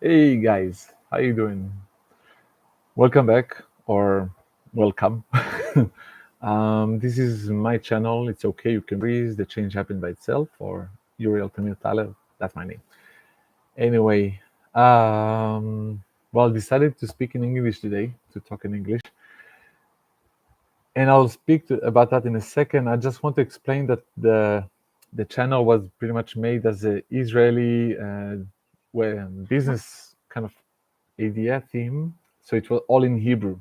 Hey guys, how you doing? Welcome back or welcome. This is my channel. It's okay, you can breathe. The change happened by itself. Or Uriel Tamir Thaller. That's my name. Anyway, well, decided to speak in English today. To talk in English, and I'll speak about that in a second. I just want to explain that the channel was pretty much made as a Israeli business kind of idea theme. So it was all in Hebrew.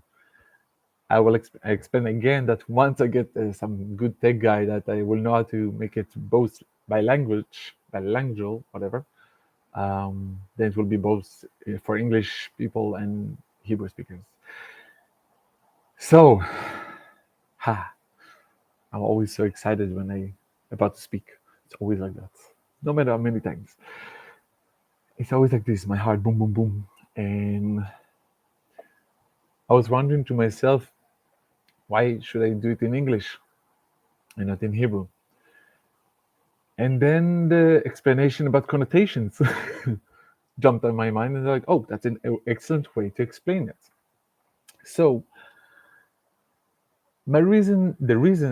I will explain again that once I get some good tech guy that I will know how to make it both bilingual, whatever. Then it will be both for English people and Hebrew speakers. So, ha, I'm always so excited when I about to speak. It's always like that. No matter how many times. It's always like this, my heart boom boom boom. And I was wondering to myself, why should I do it in English and not in Hebrew? And then the explanation about connotations jumped on my mind, and like, oh, that's an excellent way to explain it. So the reason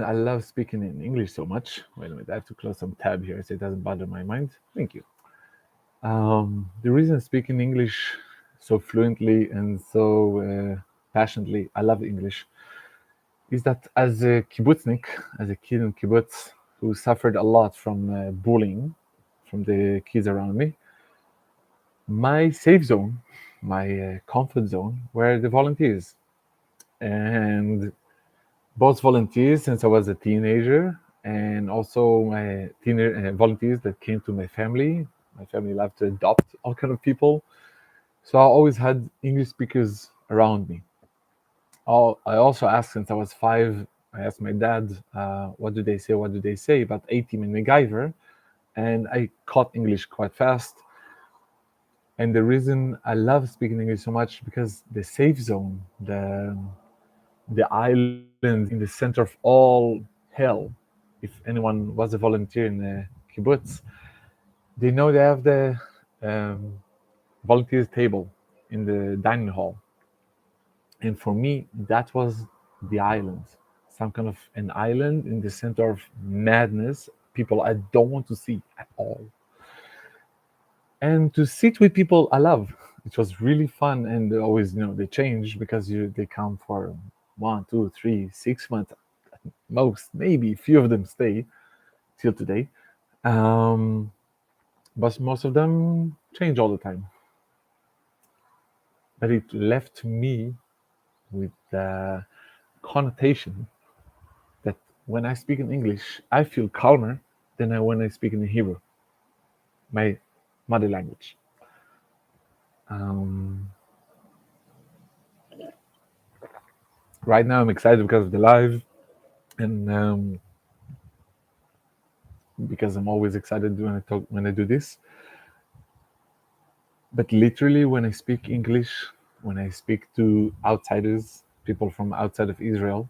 I love speaking in English so much. Wait a minute, I have to close some tab here so it doesn't bother my mind. Thank you. The reason I speak in English so fluently and so passionately, I love English, is that as a kibbutznik, as a kid in kibbutz who suffered a lot from bullying from the kids around me, my safe zone, my comfort zone, were the volunteers. And both volunteers since I was a teenager, and also my volunteers that came to my family. My family loved to adopt all kind of people, so I always had English speakers around me. I also asked since I was 5. I asked my dad, "What do they say? What do they say about A-Team and MacGyver?" And I caught English quite fast. And the reason I love speaking English so much because the safe zone, the island in the center of all hell. If anyone was a volunteer in the kibbutz, they know they have the um, volunteers table in the dining hall. And for me, that was the island, some kind of an island in the center of madness, people I don't want to see at all. And to sit with people I love. It was really fun, and always, they change because they come for 1, 2, 3, 6 months at most. Maybe a few of them stay till today, um, but most of them change all the time. But it left me with the connotation that when I speak in English, I feel calmer than when I speak in Hebrew, my mother language. Um, right now, I'm excited because of the live, and because I'm always excited when I do this. But literally, when I speak English, when I speak to outsiders, people from outside of Israel,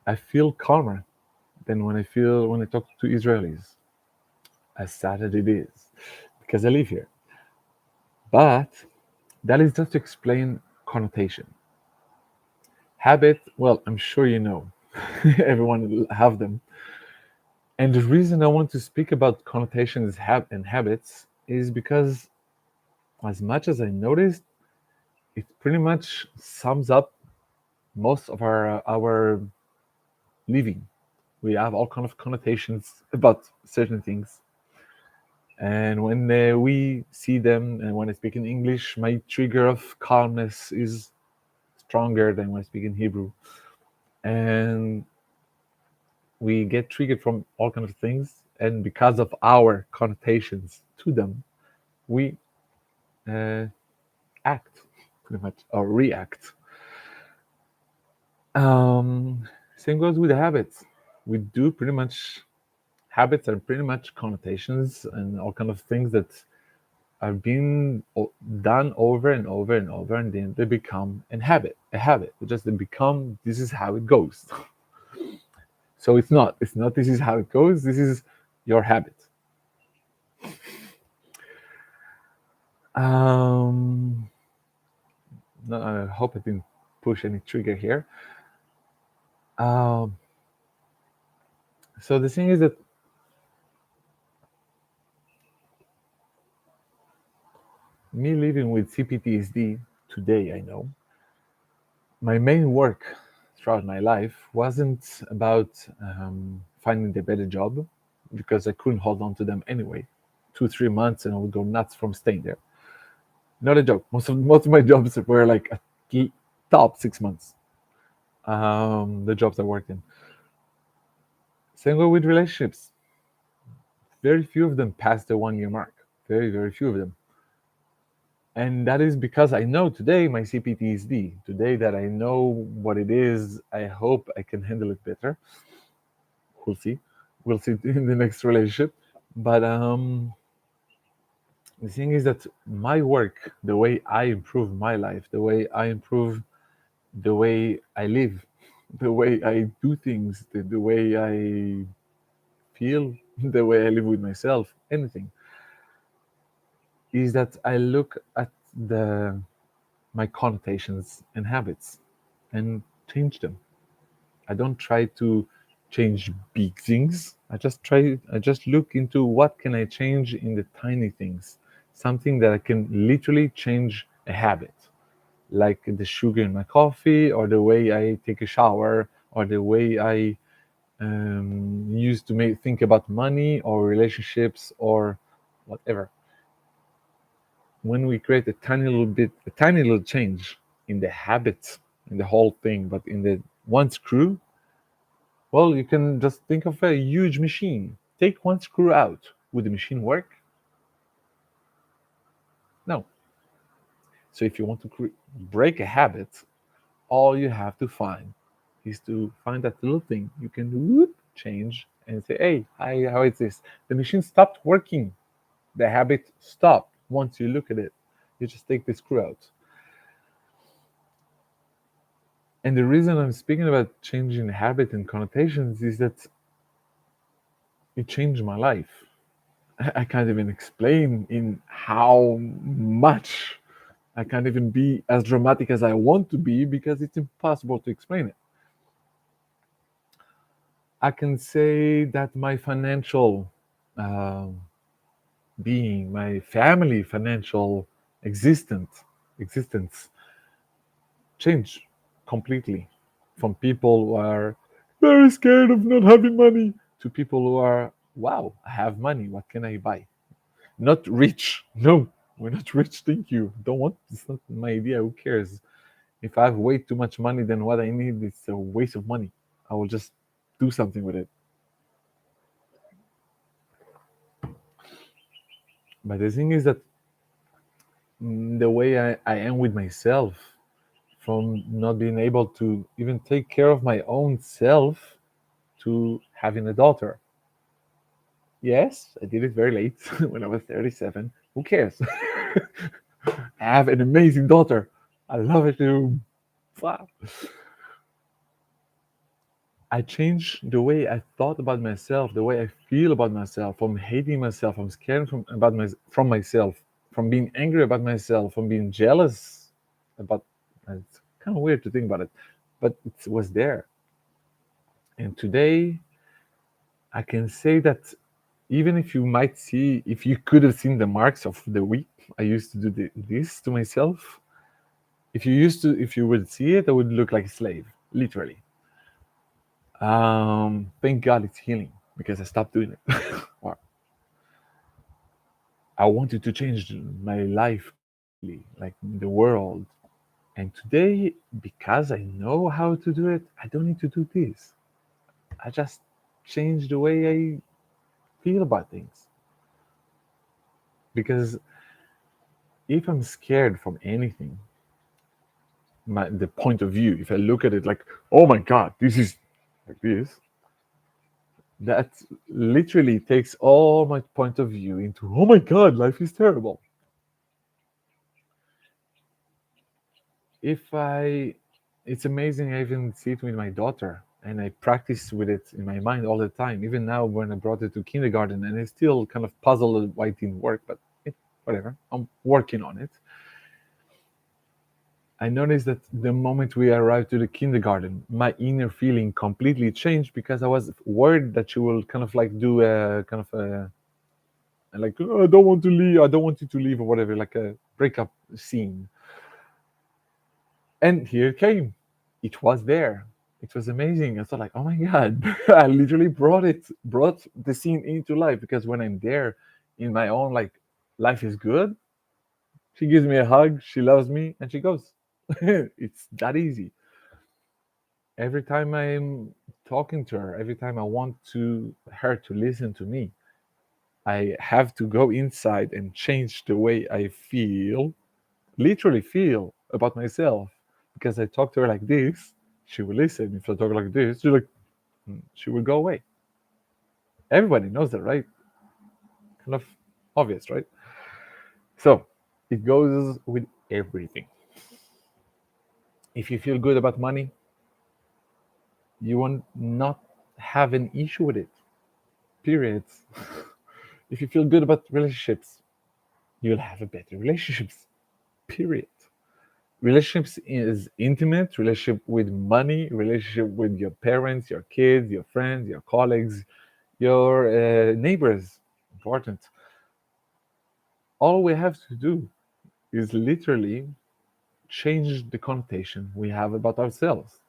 I feel calmer than when I talk to Israelis. As sad as it is, because I live here. But that is just to explain connotation. Habit, well, I'm sure you know. Everyone will have them. And the reason I want to speak about connotations and habits is because, as much as I noticed, it pretty much sums up most of our living. We have all kind of connotations about certain things, and when we see them, and when I speak in English, my trigger of calmness is stronger than when I speak in Hebrew, and we get triggered from all kind of things, and because of our connotations to them, we uh, act pretty much or react. Same goes with the habits. We do pretty much habits are pretty much connotations and all kind of things that are being done over and over and over, and then they become a habit. Just they become. This is how it goes. So it's not. This is how it goes. This is your habit. Um, no, I hope I didn't push any trigger here. Um, so the thing is that me living with CPTSD today, I know my main work throughout my life wasn't about finding the better job because I couldn't hold on to them anyway. 2 3 months and I would go nuts from staying there. Not a joke. Most of my jobs were like at top 6 months. The jobs I worked in. Same way with relationships. Very few of them passed the 1 year mark. Very few of them. And that is because I know today my CPTSD. Today that I know what it is, I hope I can handle it better. We'll see. We'll see in the next relationship. But the thing is that my work, the way I improve my life, the way I improve the way I live, the way I do things, the way I feel, the way I live with myself, anything, is that I look at the my connotations and habits and change them. I don't try to change big things. I just look into what can I change in the tiny things. Something that I can literally change a habit, like the sugar in my coffee or the way I take a shower or the way I used to think about money or relationships or whatever. When we create a tiny little bit, a tiny little change in the habits, in the whole thing, but in the one screw, well, you can just think of a huge machine. Take one screw out. Would the machine work? No. So if you want to break a habit, all you have to find is to find that little thing you can change and say, hey, how is this? The machine stopped working. The habit stopped once you look at it. You just take the screw out. And the reason I'm speaking about changing habit and connotations is that it changed my life. I can't even explain in how much. I can't even be as dramatic as I want to be because it's impossible to explain it. I can say that my financial um being, my family financial existence changed completely from people who are very scared of not having money to people who are, wow, I have money. What can I buy? Not rich. No, we're not rich. Thank you. Don't want. It's not my idea. Who cares? If I have way too much money than what I need, it's a waste of money. I will just do something with it. But the thing is that the way I am with myself, from not being able to even take care of my own self to having a daughter. Yes, I did it very late when I was 37. Who cares? I have an amazing daughter. I love it too. Wow. I changed the way I thought about myself, the way I feel about myself, from hating myself, from scared from myself, from being angry about myself, from being jealous about. It's kind of weird to think about it, but it was there. And today, I can say that even if you could have seen the marks of the week I used to do this to myself, if you would see it, I would look like a slave, literally. Thank God it's healing because I stopped doing it. Or I wanted to change my life completely, like the world. And today, because I know how to do it, I don't need to do this. I just change the way I feel about things. Because if I'm scared from anything, the point of view, if I look at it like, oh my God, this is like this, that literally takes all my point of view into, oh my God, life is terrible. If I, it's amazing. I even see it with my daughter, and I practice with it in my mind all the time. Even now, when I brought it to kindergarten, and I still kind of puzzled why it didn't work, but whatever. I'm working on it. I noticed that the moment we arrived to the kindergarten, my inner feeling completely changed because I was worried that she will kind of like do a kind of a like, "Oh, I don't want to leave, I don't want you to leave," or whatever, like a breakup scene. And here it came. It was there. It was amazing. I thought like, oh my god, I literally brought the scene into life because when I'm there in my own like life is good, she gives me a hug, she loves me, and she goes. It's that easy. Every time I'm talking to her, every time I want to her to listen to me, I have to go inside and change the way I feel, literally feel about myself. Because I talk to her like this, she will listen. If I talk like this, she will go away. Everybody knows that, right? Kind of obvious, right? So it goes with everything. If you feel good about money, you will not have an issue with it. Period. If you feel good about relationships, you'll have a better relationships. Period. Relationships is intimate. Relationship with money. Relationship with your parents, your kids, your friends, your colleagues, your neighbors. Important. All we have to do is literally change the connotation we have about ourselves,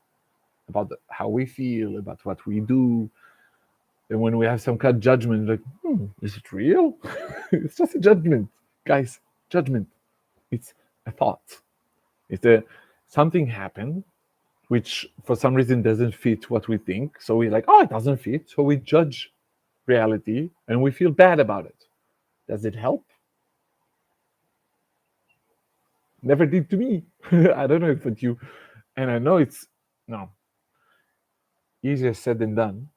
about how we feel, about what we do. And when we have some kind of judgment, like, is it real? It's just a judgment, guys. Judgment. It's a thought. It's a something happened which for some reason doesn't fit what we think. So we're like, oh, it doesn't fit. So we judge reality and we feel bad about it. Does it help? Never did to me. I don't know if it's you. And I know it's no easier said than done.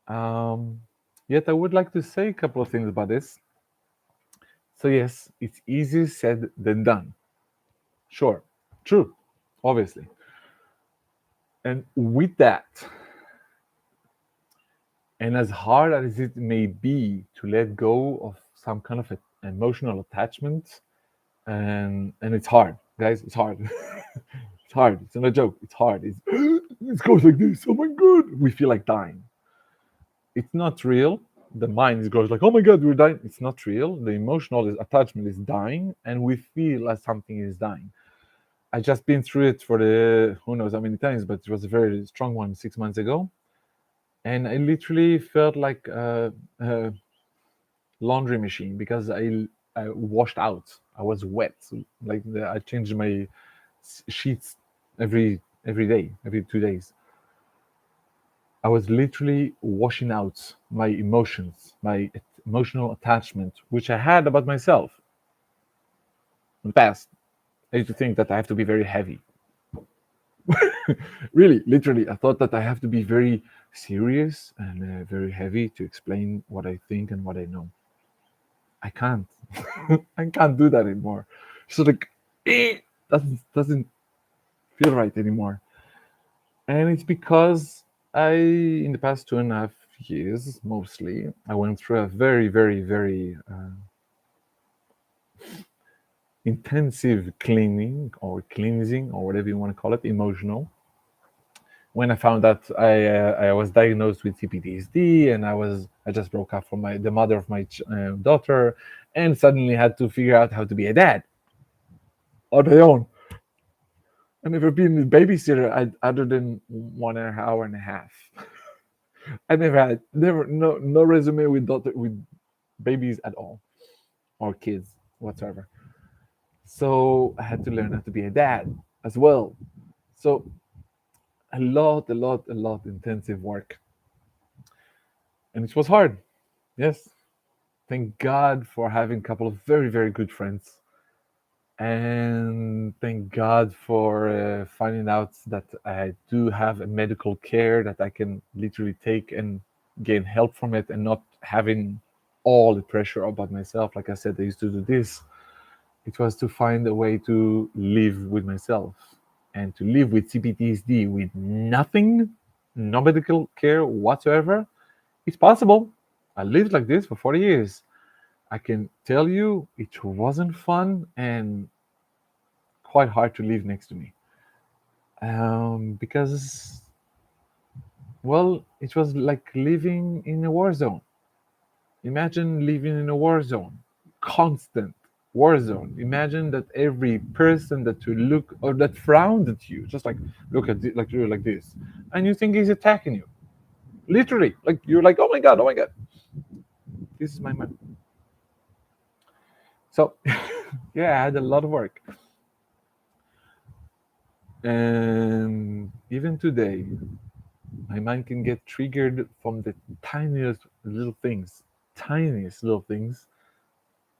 Um, Yet I would like to say a couple of things about this. So yes, it's easier said than done. Sure, true, obviously. And with that, and as hard as it may be to let go of some kind of emotional attachment, and it's hard, guys. It's hard. It's hard. It's not a joke. It's hard. It's it goes like this. Oh my god, we feel like dying. It's not real. The mind goes like, oh my god, we're dying. It's not real. The emotional attachment is dying, and we feel as something is dying. I just been through it for the who knows how many times, but it was a very strong one 6 months ago, and I literally felt like a laundry machine because I washed out. I was wet. Like I changed my sheets every day, every 2 days. I was literally washing out my emotions, my emotional attachment, which I had about myself in the past. I used to think that I have to be very heavy. Really, literally, I thought that I have to be very serious and very heavy to explain what I think and what I know. I can't. I can't do that anymore. So like, doesn't feel right anymore. And it's because in the past 2.5 years, mostly, I went through a very, very, very intensive cleaning or cleansing or whatever you want to call it, emotional. When I found out I was diagnosed with CPTSD, and I just broke up from the mother of my daughter, and suddenly had to figure out how to be a dad on my own. I never been a babysitter other than 1 hour and a half. I never had never no resume with daughter with babies at all or kids whatsoever. So I had to learn how to be a dad as well. So a lot intensive work, and it was hard. Yes, thank God for having a couple of very very good friends, and thank God for finding out that I do have a medical care that I can literally take and gain help from it, and not having all the pressure about myself. Like I said, I used to do this. It was to find a way to live with myself and to live with CPTSD with nothing, no medical care whatsoever. It's possible. I lived like this for 40 years. I can tell you it wasn't fun and quite hard to live next to me. Because, well, it was like living in a war zone. Imagine living in a war zone, constant war zone. Imagine that every person that you look or that frowned at you, just like look at like you're like this, and you think he's attacking you. Literally, like you're like, oh my god, this is my man. So, yeah, I had a lot of work, and even today, my mind can get triggered from the tiniest little things.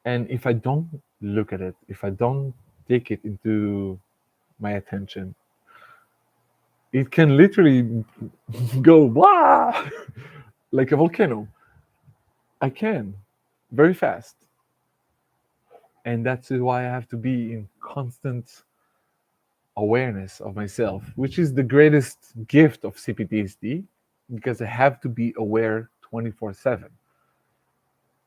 And if I don't look at it, if I don't take it into my attention, it can literally go blah like a volcano. I can very fast. And that's why I have to be in constant awareness of myself, which is the greatest gift of CPTSD, because I have to be aware 24/7.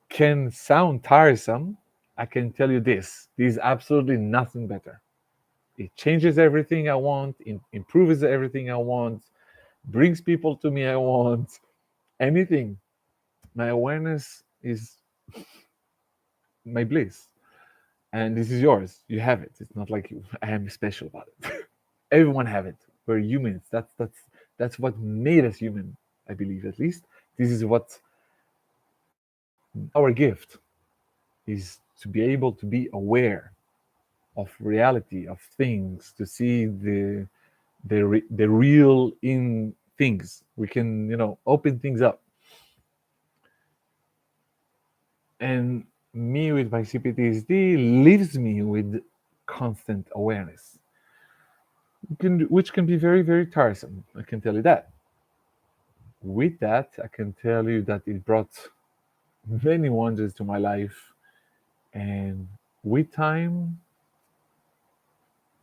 Can sound tiresome. I can tell you this: there's absolutely nothing better. It changes everything I want, improves everything I want, brings people to me I want, anything. My awareness is my bliss. And this is yours. You have it. It's not like I am special about it. Everyone have it. We're humans. That's what made us human, I believe at least. This is what our gift is, to be able to be aware of reality, of things, to see the real in things. We can, open things up. And me with my CPTSD leaves me with constant awareness, which can be very, very tiresome. I can tell you that. With that, I can tell you that it brought many wonders to my life. And with time,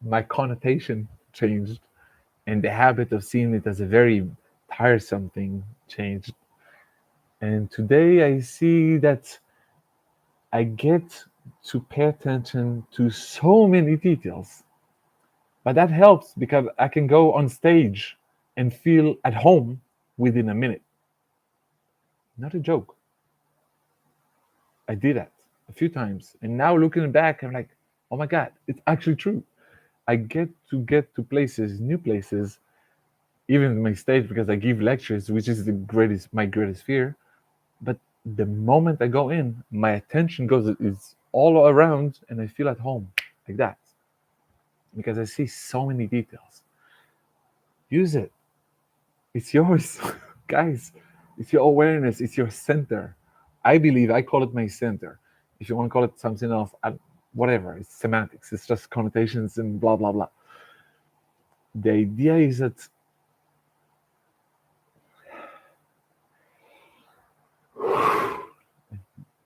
my connotation changed, and the habit of seeing it as a very tiresome thing changed. And today I see that I get to pay attention to so many details. But that helps because I can go on stage and feel at home within a minute. Not a joke. I did that a few times. And now looking back, I'm like, oh my God, it's actually true. I get to places, new places, even my stage, because I give lectures, which is my greatest fear. But the moment I go in, my attention goes, it's all around, and I feel at home like that because I see so many details. Use it. It's yours, guys. It's your awareness. It's your center. I believe I call it my center. If you want to call it something else, whatever. It's semantics. It's just connotations and blah blah blah. The idea is that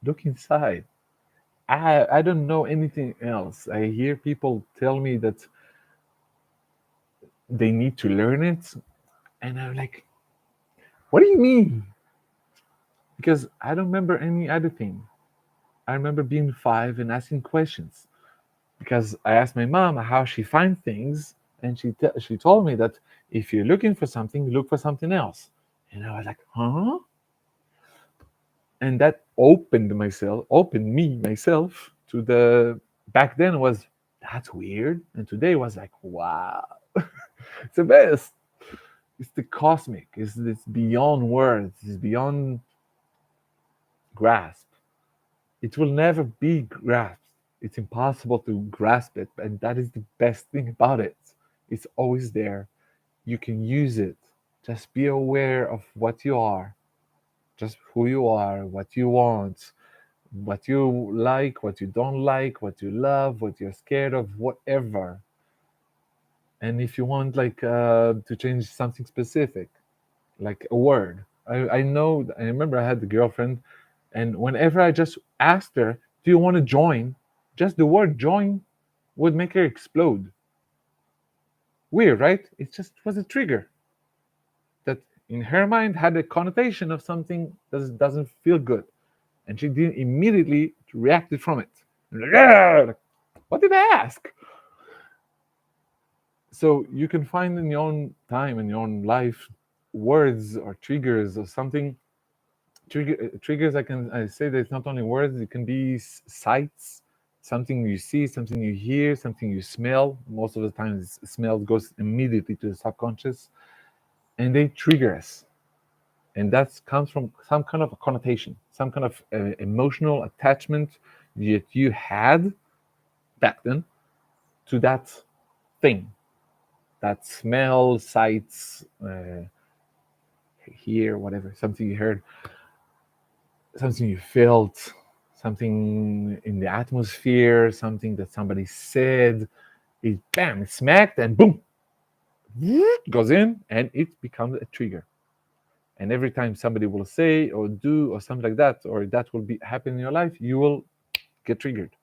look inside. I don't know anything else. I hear people tell me that they need to learn it, and I'm like, what do you mean? Because I don't remember any other thing. I remember being 5 and asking questions because I asked my mom how she finds things, and she told me that if you're looking for something, look for something else. And I was like, huh? And that opened me myself to the back then was that's weird, and today was like, wow, it's the best. It's the cosmic. It's beyond words. It's beyond grasp. It will never be grasped. It's impossible to grasp it, and that is the best thing about it. It's always there. You can use it. Just be aware of what you are, just who you are, what you want, what you like, what you don't like, what you love, what you're scared of, whatever. And if you want, like, to change something specific, like a word, I know, I remember I had a girlfriend, and whenever I just asked her, "Do you want to join?" Just the word "join" would make her explode. Weird, right? It just was a trigger that in her mind had a connotation of something that doesn't feel good, and she did immediately reacted from it. Like, "Ah!" Like, what did I ask? So you can find in your own time, in your own life, words or triggers or something. Triggers, I say that it's not only words, it can be sights, something you see, something you hear, something you smell. Most of the time, smell goes immediately to the subconscious, and they trigger us. And that comes from some kind of a connotation, some kind of emotional attachment that you had back then to that thing, that smell, sights, hear, whatever, something you heard, something you felt, something in the atmosphere, something that somebody said. It bam, it smacked, and boom, goes in, and it becomes a trigger. And every time somebody will say or do or something like that, or that will be happen in your life, you will get triggered,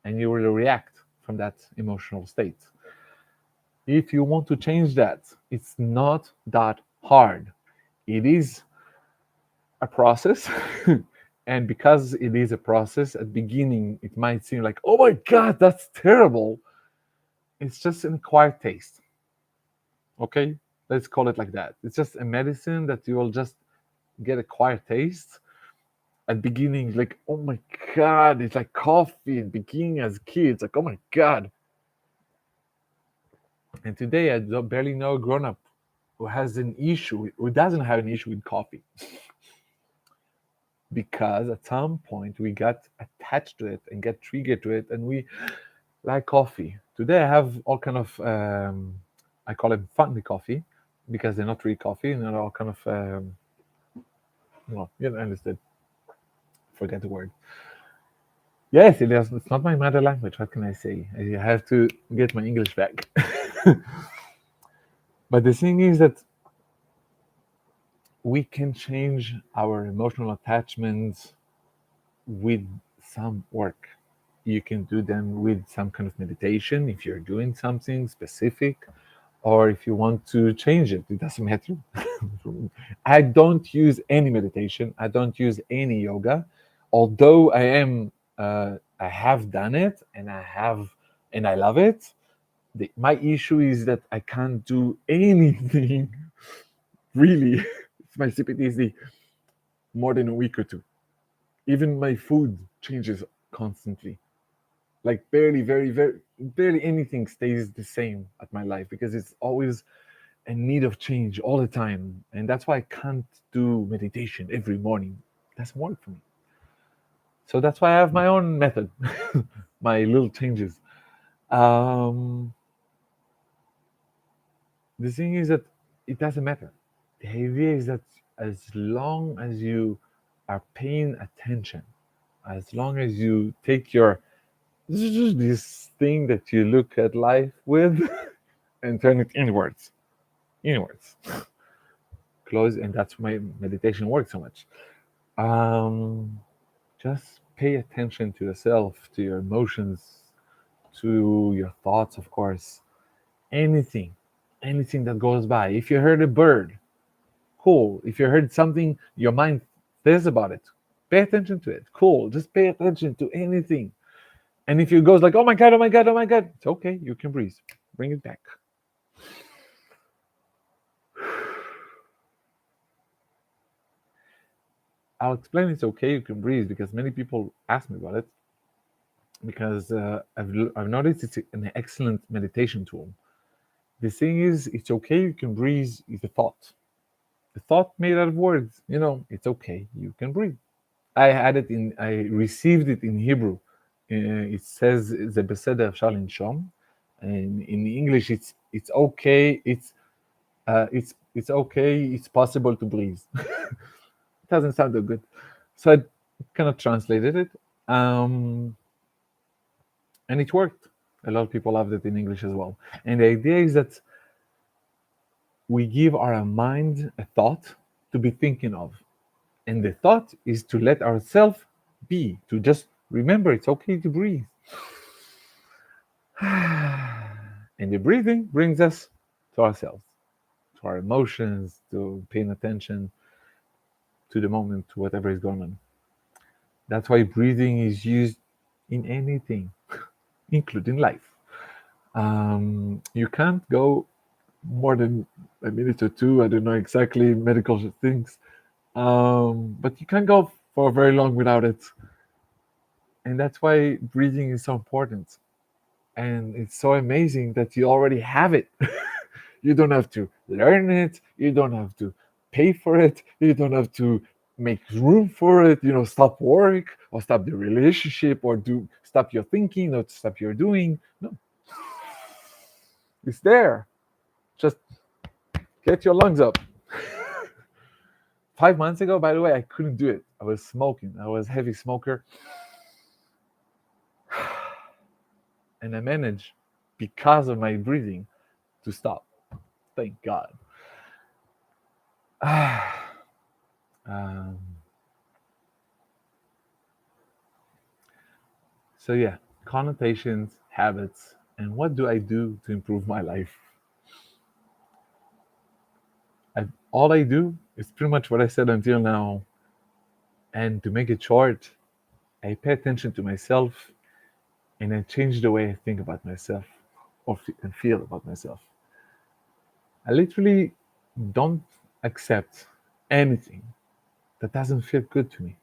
and you will react from that emotional state. If you want to change that, it's not that hard. It is a process. And because it is a process, at the beginning it might seem like, oh my god, that's terrible. It's just an acquired taste. Okay, let's call it like that. It's just a medicine that you will just get acquired taste. At the beginning, like, oh my god, it's like coffee. At the beginning, as kids, like, oh my god. And today I barely know a grown up who has an issue, who doesn't have an issue with coffee, because at some point we got attached to it and get triggered to it, and we like coffee. Today I have all kind of I call them funny coffee, because they're not really coffee, and they're all kind of well, you know, understood. Forget the word. Yes, it is. It's not my mother language. What can I say? I have to get my English back. But the thing is that we can change our emotional attachments with some work. You can do them with some kind of meditation if you're doing something specific, or if you want to change it. It doesn't matter. I don't use any meditation. I don't use any yoga, although I have done it, and I love it. My issue is that I can't do anything really. It's my CPTSD, more than a week or two. Even my food changes constantly. Like barely anything stays the same at my life, because it's always in need of change all the time. And that's why I can't do meditation every morning. It doesn't work for me. So that's why I have my own method, my little changes. Um, the thing is that it doesn't matter. The idea is that as long as you are paying attention, as long as you take your this thing that you look at life with and turn it inwards, close, and that's why meditation works so much. Um, just pay attention to yourself, to your emotions, to your thoughts, of course. Anything, anything that goes by. If you heard a bird, cool. If you heard something your mind says about it, pay attention to it. Cool. Just pay attention to anything. And if it goes like, oh my god, oh my god, oh my god, it's okay. You can breathe. Bring it back. I'll explain it's okay. You can breathe, because many people ask me about it. Because I've noticed it's an excellent meditation tool. The thing is, it's okay. You can breathe. Is a thought. The thought made out of words. It's okay. You can breathe. I received it in Hebrew. It says the Beseder Shal Shom, and in English it's okay. It's okay. It's possible to breathe. It doesn't sound that good, so I kind of translated it, and it worked. A lot of people loved it in English as well. And the idea is that we give our mind a thought to be thinking of. And the thought is to let ourselves be, to just remember it's okay to breathe. And the breathing brings us to ourselves, to our emotions, to paying attention to the moment, to whatever is going on. That's why breathing is used in anything, including life. You can't go more than a minute or two. I don't know exactly medical things, but you can't go for very long without it. And that's why breathing is so important. And it's so amazing that you already have it. You don't have to learn it. You don't have to pay for it. You don't have to make room for it. Stop work or stop the relationship or do stop your thinking or stop your doing. No, it's there. Just get your lungs up. 5 months ago, by the way, I couldn't do it. I was smoking. I was a heavy smoker, and I managed because of my breathing to stop. Thank God. um, so yeah, connotations, habits, and what do I do to improve my life? All I do is pretty much what I said until now. And to make it short, I pay attention to myself and I change the way I think about myself and feel about myself. I literally don't accept anything that doesn't feel good to me.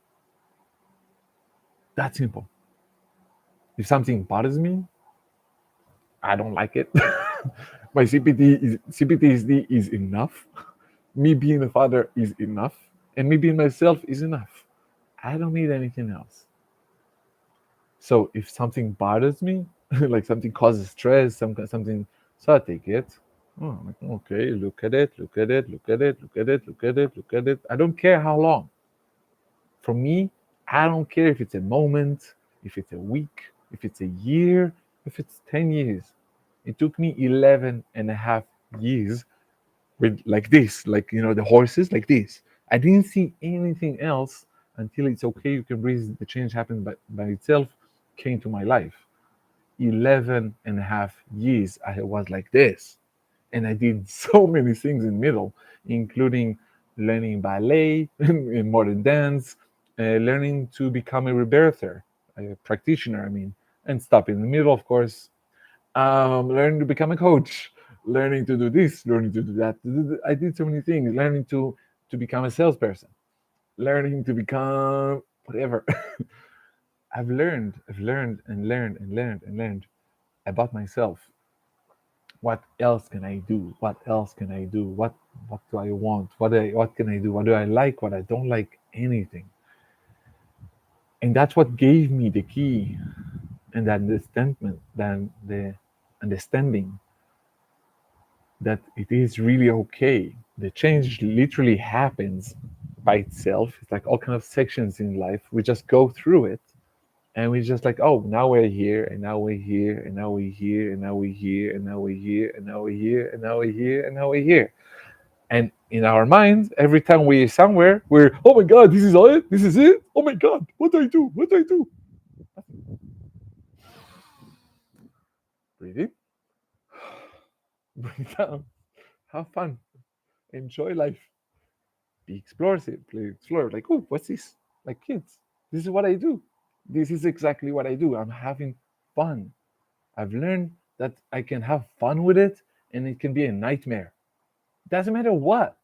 That simple. If something bothers me, I don't like it. My CPTSD is enough. Me being a father is enough. And me being myself is enough. I don't need anything else. So if something bothers me, like something causes stress, something, so I take it. Oh, I'm like, okay, look at it, look at it, look at it, look at it, look at it, look at it. I don't care how long. For me, I don't care if it's a moment, if it's a week, if it's a year, if it's 10 years. It took me 11 and a half years with like this, like, the horses, like this. I didn't see anything else until it's okay, you can breathe, the change happened by itself, came to my life. 11 and a half years I was like this. And I did so many things in the middle, including learning ballet and modern dance, learning to become a rebirther, a practitioner, I mean, and stop in the middle, of course. Learning to become a coach, learning to do this, learning to do that. I did so many things, learning to become a salesperson, learning to become whatever. I've learned and learned and learned and learned about myself. What else can I do? What else can I do? What do I want? What can I do? What do I like? What I don't like? Anything. And that's what gave me the key and the understanding that it is really okay. The change literally happens by itself. It's like all kind of sections in life. We just go through it and we just like, oh, now we're here, and now we're here, and now we're here, and now we're here, and now we're here, and now we're here, and now we're here, and now we're here. And in our minds, every time we're somewhere, we're, oh my God, this is all it? This is it? Oh my God, what do I do? What do I do? Breathe in, breathe down, have fun, enjoy life, be explosive, play explore. Like, oh, what's this? Like kids, this is what I do. This is exactly what I do. I'm having fun. I've learned that I can have fun with it and it can be a nightmare. It doesn't matter what.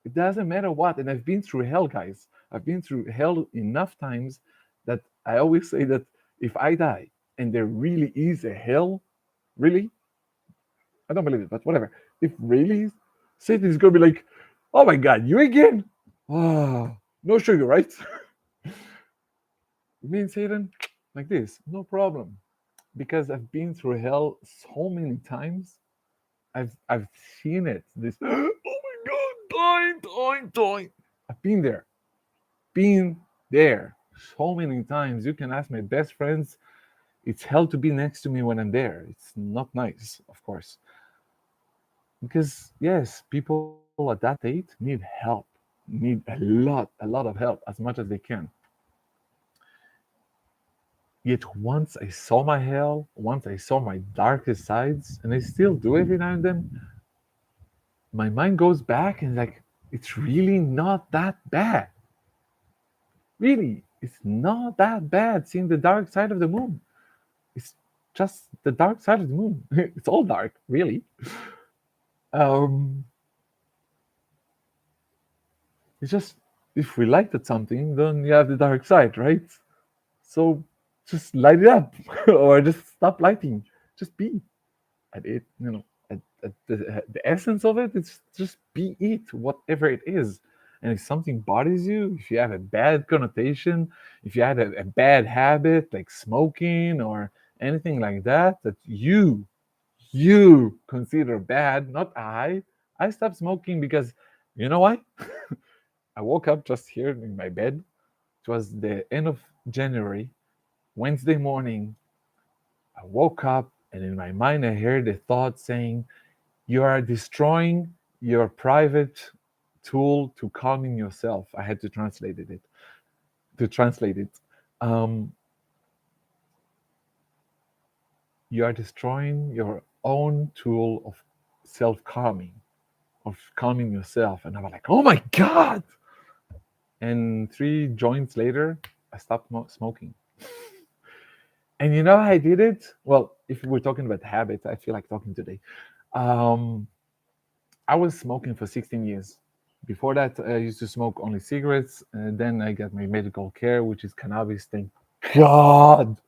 It doesn't matter what. And I've been through hell, guys. I've been through hell enough times that I always say that if I die and there really is a hell, really, I don't believe it, but whatever. If really, Satan is going to be like, oh my God, you again? Oh, no sugar, right? Me and Satan, like this, no problem. Because I've been through hell so many times. I've seen it. This oh my God, dying, dying, dying. I've been there so many times. You can ask my best friends. It's hell to be next to me when I'm there. It's not nice, of course, because yes, people at that state need help, need a lot of help, as much as they can. Yet once I saw my hell, once I saw my darkest sides, and I still do every now and then, my mind goes back and like, it's really not that bad. Really. It's not that bad seeing the dark side of the moon. It's just the dark side of the moon. It's all dark, really. Um, it's just if we light at something, then you have the dark side, right? So just light it up, or just stop lighting. Just be. At it, at the essence of it is just be it, whatever it is. And if something bothers you, if you have a bad connotation, if you had a bad habit like smoking or anything like that, that you consider bad, not I stopped smoking because you know why? I woke up just here in my bed. It was the end of January, Wednesday morning. I woke up and in my mind I heard a thought saying, you are destroying your private tool to calming yourself. I had to translate it. Um, you are destroying your own tool of self-calming, of calming yourself. And I was like, oh my God. And 3 joints later, I stopped smoking. And you know how I did it? Well, if we're talking about habits, I feel like talking today. Um, I was smoking for 16 years. Before that, I used to smoke only cigarettes. And then I got my medical care, which is cannabis. Thank God.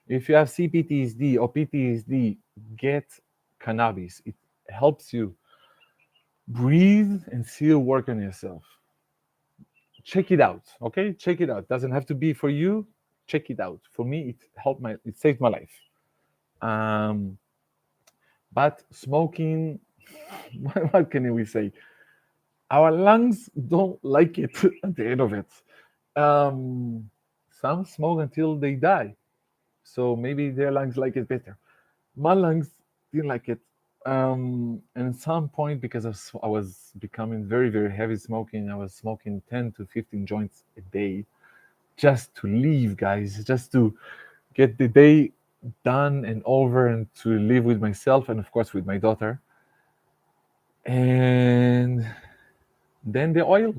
If you have CPTSD or PTSD, get cannabis. It helps you breathe and still work on yourself. Check it out, okay? Check it out. Doesn't have to be for you. Check it out. For me, it saved my life. Um, but smoking, what can we say? Our lungs don't like it at the end of it. Um, some smoke until they die, so maybe their lungs like it better. My lungs didn't like it. And at some point, because I was becoming very, very heavy smoking, I was smoking 10 to 15 joints a day just to leave, guys, just to get the day done and over and to live with myself and, of course, with my daughter. And then the oil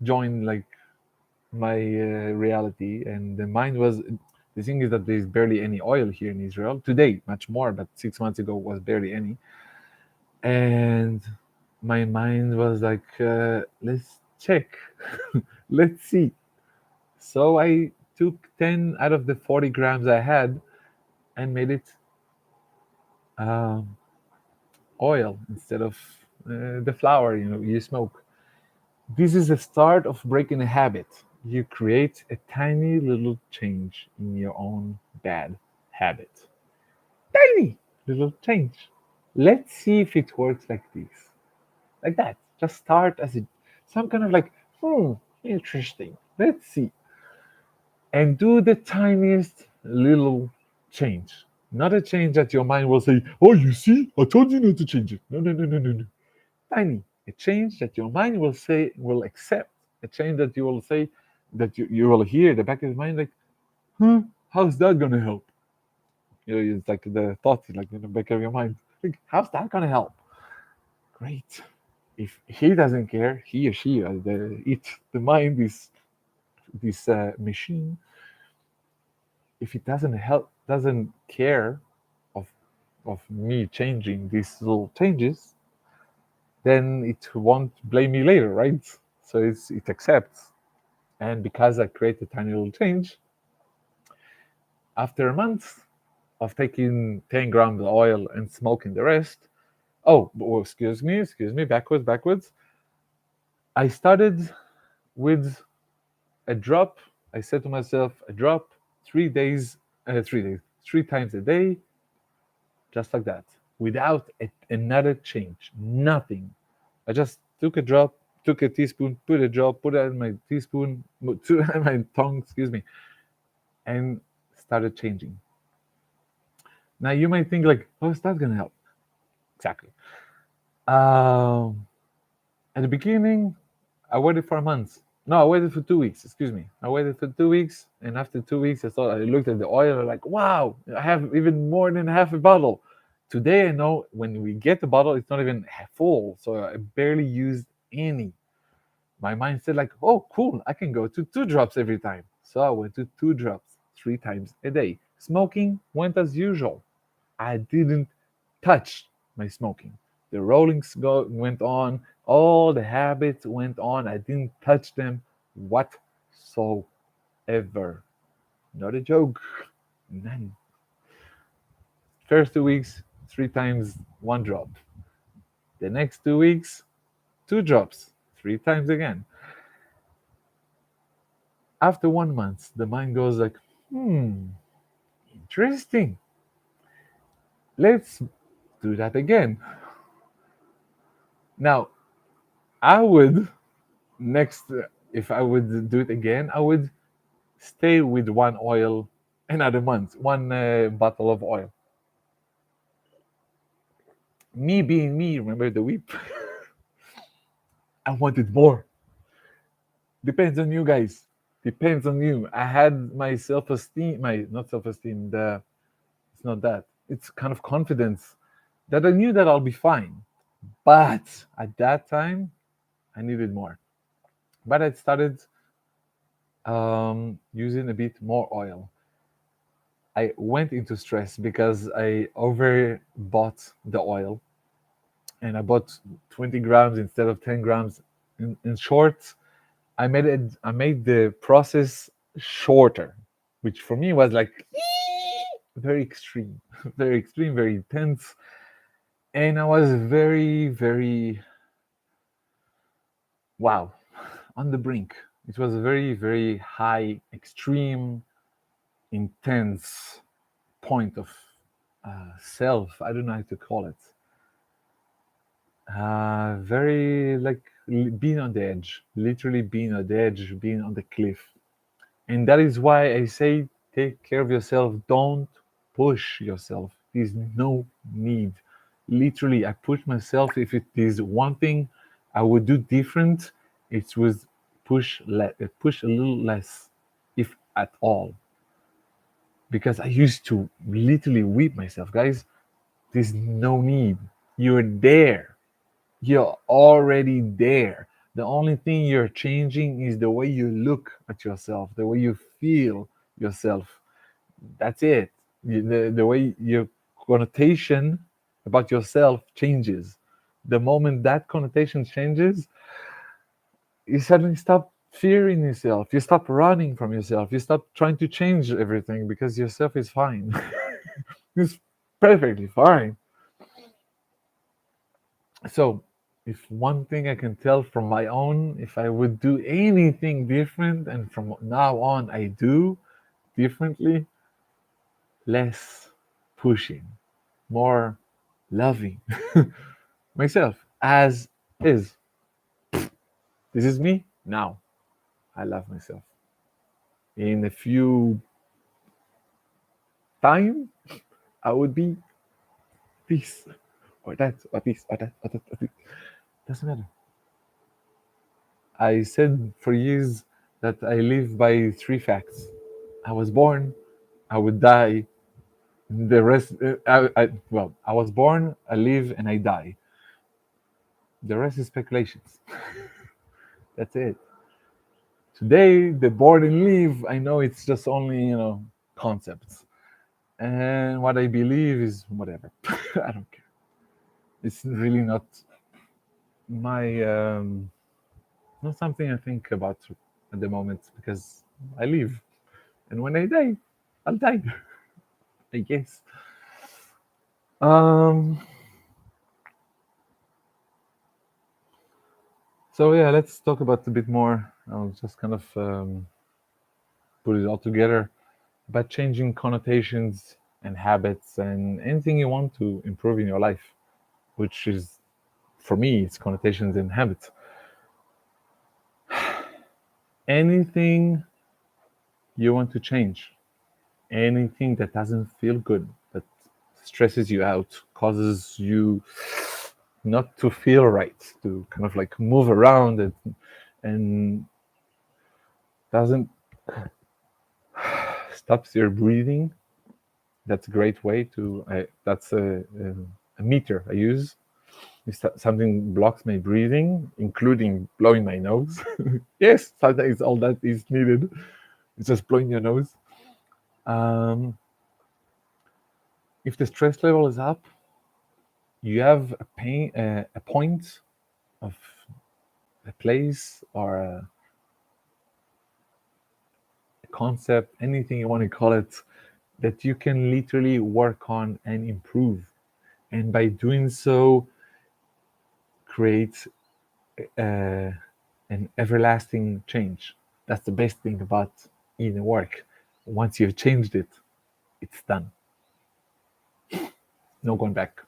joined like my reality, and the mind was the thing is that there's barely any oil here in Israel today, much more, but 6 months ago was barely any. And my mind was like, let's check, let's see. So I took 10 out of the 40 grams I had and made it um, oil instead of the flour you smoke. This is the start of breaking a habit. You create a tiny little change in your own bad habit. Tiny little change. Let's see if it works like this. Like that. Just start as some kind of like, interesting. Let's see. And do the tiniest little change. Not a change that your mind will say, oh, you see, I told you not to change it. No, no, no, no, no, no. Tiny. A change that your mind will say, will accept. A change that you will say, that you will hear in the back of your mind, like, how's that going to help? It's like the thought, like in the back of your mind. Like, how's that going to help? Great. If he doesn't care, he or she, the mind is this machine. If it doesn't help, doesn't care of me changing these little changes, then it won't blame me later, right? So it accepts. And because I create a tiny little change, after a month of taking 10 grams of oil and smoking the rest, excuse me, backwards. I started with a drop. I said to myself, a drop, 3 days, 3 days, 3 times a day, just like that, without another change, nothing. I just took a drop, took a teaspoon, put a drop, put it in my teaspoon, to my tongue, excuse me, and started changing. Now you might think like, how is that gonna help? Exactly. Um, at the beginning, I waited for a month. No, I waited for 2 weeks. Excuse me. I waited for 2 weeks, and after 2 weeks, I looked at the oil. I'm like, wow, I have even more than half a bottle. Today, I know when we get the bottle, it's not even full, so I barely used any. My mind said like, oh, cool, I can go to 2 drops every time. So I went to 2 drops 3 times a day. Smoking went as usual. I didn't touch my smoking. The went on, all the habits went on. I didn't touch them whatsoever. Not a joke. None. First 2 weeks, 3 times 1 drop. The next 2 weeks, 2 drops, 3 times again. After 1 month, the mind goes like, interesting. Let's do that again. Now, I would next, if I would do it again, I would stay with one oil another month, one bottle of oil. Me being me, remember the whip? I wanted more. Depends on you guys. Depends on you. I had my self-esteem, my not self-esteem. The It's not that. It's kind of confidence that I knew that I'll be fine. But at that time, I needed more. But I started using a bit more oil. I went into stress because I overbought the oil and I bought 20 grams instead of 10 grams. In short, I made the process shorter, which for me was like very extreme, very extreme, very intense. And I was very, very, wow, on the brink. It was a very, very high, extreme, intense point of self. I don't know how to call it. Very like being on the edge, literally being on the edge, being on the cliff. And that is why I say take care of yourself. Don't push yourself. There's no need. Literally, I push myself. If it is one thing I would do different, it was push a little less, if at all. Because I used to literally whip myself, guys. There's no need. You're there. You're already there. The only thing you're changing is the way you look at yourself, the way you feel yourself. That's it. The way your connotation about yourself changes. The moment that connotation changes, you suddenly stop fearing yourself. You stop running from yourself. You stop trying to change everything because yourself is fine. It's perfectly fine. So, if one thing I can tell from my own, if I would do anything different, and from now on I do differently, less pushing, more loving myself as is. This is me now. I love myself. In a few time, I would be this or that or this or that or that. Or this. Doesn't matter. I said for years that I live by 3 facts. I was born, I would die. The rest, well, I was born, I live, and I die. The rest is speculations. That's it. Today, the born and live, I know it's just only, concepts. And what I believe is whatever. I don't care. It's really my, not something I think about at the moment because I live. And when I die, I'll die, I guess. Um, so yeah, let's talk about a bit more. I'll just kind of put it all together about changing connotations and habits and anything you want to improve in your life, which is, for me, it's connotations and habits. Anything you want to change, anything that doesn't feel good, that stresses you out, causes you not to feel right, to kind of like move around and doesn't stops your breathing. That's a great way to. That's a meter I use. If something blocks my breathing, including blowing my nose, yes, sometimes all that is needed. just blowing your nose. Um, if the stress level is up, you have a point of a place or a concept, anything you want to call it, that you can literally work on and improve. And by doing so, create uh, an everlasting change. That's the best thing about inner work. Once you've changed it, it's done. No going back.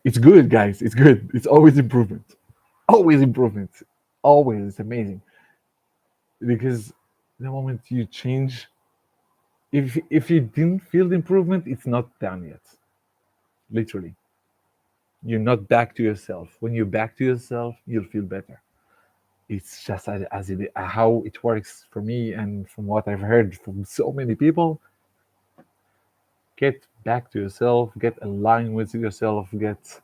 It's good, guys. It's good. It's always improvement. Always improvement. Always. It's amazing. Because the moment you change, if you didn't feel the improvement, it's not done yet. Literally. You're not back to yourself. When you're back to yourself, you'll feel better. It's just as it how it works for me, and from what I've heard from so many people. Get back to yourself, get aligned with yourself, get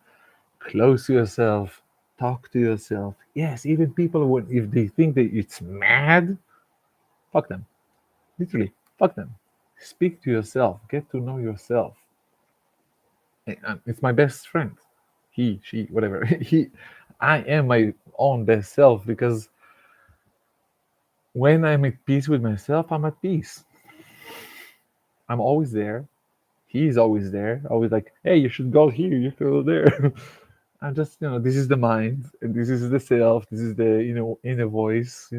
close to yourself, talk to yourself. Yes, even people when if they think that it's mad, fuck them. Literally, fuck them. Speak to yourself, get to know yourself. And it's my best friend. He, she, whatever. He I am my own best self because when I'm at peace with myself, I'm at peace. I'm always there. He's always there, always like, hey, you should go here, you should go there. I'm just, this is the mind, and this is the self, this is the, inner voice,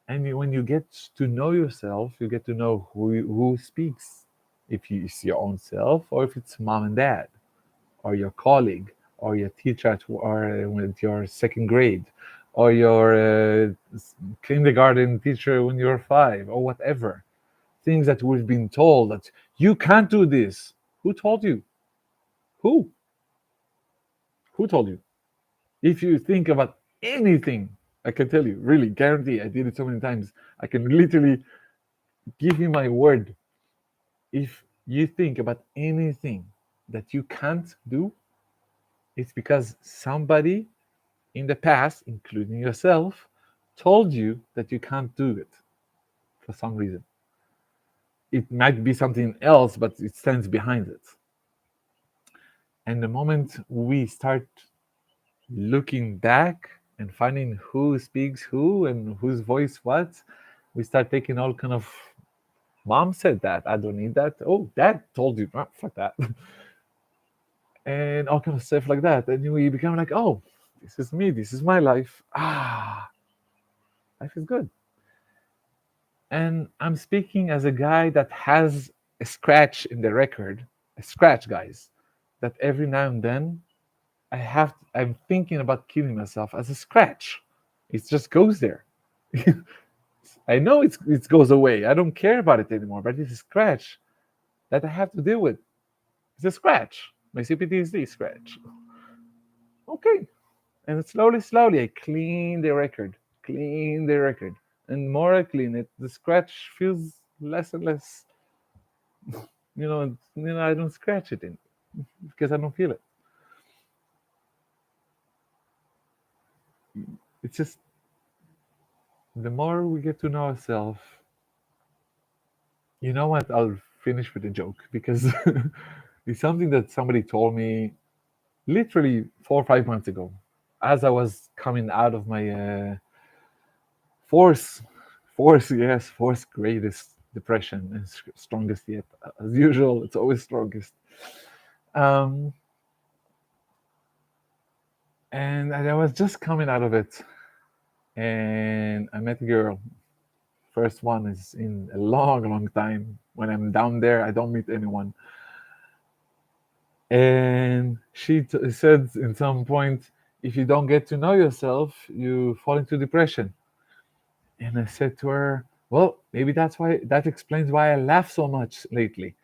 And when you get to know yourself, you get to know who speaks. If it's your own self, or if it's mom and dad, or your colleague, or your teacher or with your second grade, or your kindergarten teacher when you're 5, or whatever. Things that we've been told that you can't do this. Who told you? Who? Who told you? If you think about anything, I can tell you, really, guarantee, I did it so many times. I can literally give you my word. If you think about anything that you can't do, it's because somebody in the past, including yourself, told you that you can't do it for some reason. It might be something else, but it stands behind it. And the moment we start looking back and finding who speaks who and whose voice what, we start taking all kind of mom said that I don't need that. Oh, dad told you, ah, fuck that, and all kind of stuff like that. And we become like, oh, this is me, this is my life. Life is good. And I'm speaking as a guy that has a scratch in the record, a scratch, guys, that every now and then I'm thinking about killing myself as a scratch. It just goes there. I know it goes away. I don't care about it anymore, but it's a scratch that I have to deal with. It's a scratch. My CPTSD scratch. Okay. And slowly, slowly, I clean the record. And more I clean it, the scratch feels less and less. I don't scratch it in because I don't feel it. It's just the more we get to know ourselves. You know what? I'll finish with a joke because it's something that somebody told me literally 4 or 5 months ago, as I was coming out of my fourth, yes, fourth greatest depression and strongest yet. As usual, it's always strongest. Um, and I was just coming out of it, and I met a girl. First one is in a long, long time. When I'm down there, I don't meet anyone. And she said in some point, if you don't get to know yourself, you fall into depression. And I said to her, well, maybe that explains why I laugh so much lately,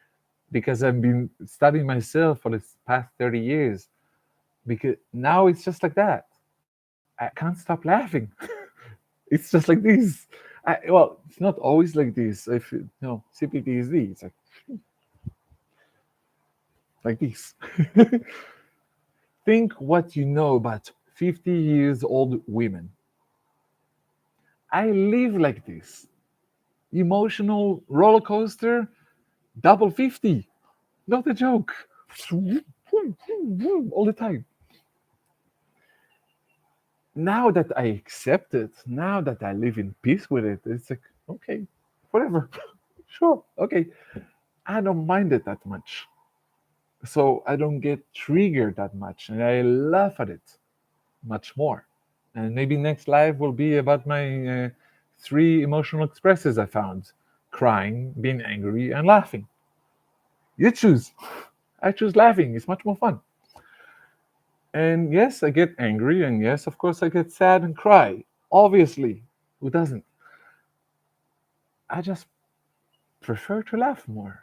because I've been studying myself for the past 30 years. Because now it's just like that. I can't stop laughing. It's just like this. Well, it's not always like this. If CPTSD, it's like this. Think what you know about 50 years old women. I live like this. Emotional roller coaster, double 50. Not a joke. All the time. Now that I accept it, now that I live in peace with it, it's like, okay, whatever. Sure, okay. I don't mind it that much. So I don't get triggered that much. And I laugh at it much more. And maybe next live will be about my three emotional expresses I found: crying, being angry, and laughing. You choose. I choose laughing. It's much more fun. And yes, I get angry. And yes, of course, I get sad and cry. Obviously. Who doesn't? I just prefer to laugh more.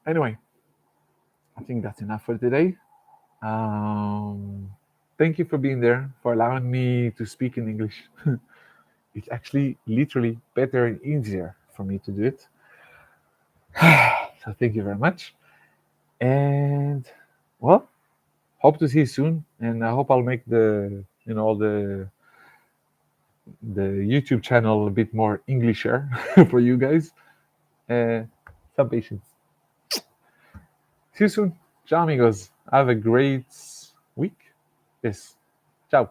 Anyway, I think that's enough for today. Um, Thank you for being there, for allowing me to speak in English. It's actually literally better and easier for me to do it. So thank you very much. And well, hope to see you soon. And I hope I'll make the YouTube channel a bit more Englisher for you guys. Uh, some patience. See you soon. Ciao, amigos. Have a great week. Yes. Ciao.